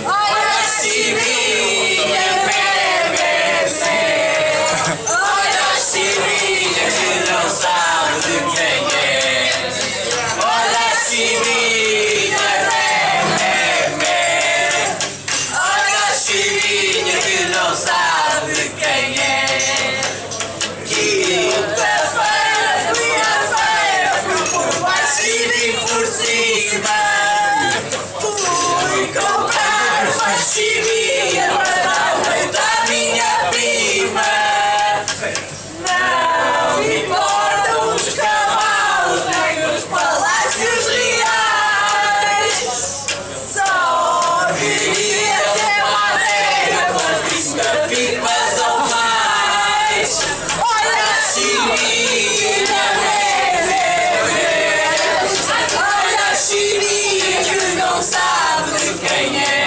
Olha a Chivinha, olha a Chivinha que não sabe de quem é. Olha a Chivinha, olha a Chivinha que não sabe de quem é. Quinta-feira fui à feira, fui por baixo e vim por cima. Fui comprar uma chivinha para o peito da minha prima. Não importam os cavalos nem os palácios reais. Só queria ter madeira para 30 pipas ou mais. Olha a chivinha, olha a chivinha que não sabe de quem é.